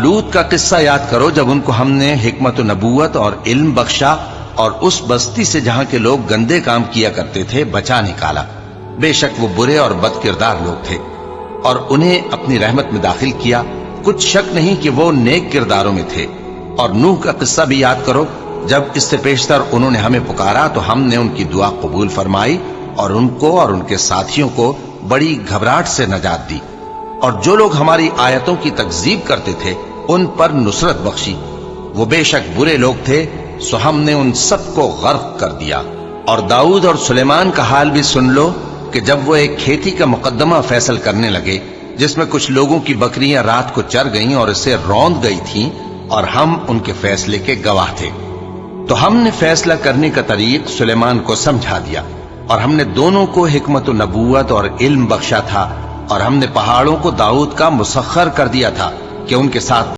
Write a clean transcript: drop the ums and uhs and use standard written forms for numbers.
لوط کا قصہ یاد کرو جب ان کو ہم نے حکمت و نبوت اور علم بخشا اور اس بستی سے جہاں کے لوگ گندے کام کیا کرتے تھے بچا نکالا۔ بے شک وہ برے اور بد کردار لوگ تھے اور انہیں اپنی رحمت میں داخل کیا، کچھ شک نہیں کہ وہ نیک کرداروں میں تھے۔ اور نوح کا قصہ بھی یاد کرو جب اس سے پیشتر انہوں نے ہمیں پکارا تو ہم نے ان کی دعا قبول فرمائی اور ان کو اور ان کے ساتھیوں کو بڑی گھبراہٹ سے نجات دی، اور جو لوگ ہماری آیتوں کی تکذیب کرتے تھے ان پر نصرت بخشی۔ وہ بے شک برے لوگ تھے، سو ہم نے ان سب کو غرق کر دیا۔ اور داؤد اور سلیمان کا حال بھی سن لو کہ جب وہ ایک کھیتی کا مقدمہ فیصل کرنے لگے جس میں کچھ لوگوں کی بکریاں رات کو چر گئیں اور اسے روند گئی تھیں، اور ہم ان کے فیصلے کے گواہ تھے، تو ہم نے فیصلہ کرنے کا طریق سلیمان کو سمجھا دیا، اور ہم نے دونوں کو حکمت و نبوت اور علم بخشا تھا، اور ہم نے پہاڑوں کو داؤد کا مسخر کر دیا تھا کہ ان کے ساتھ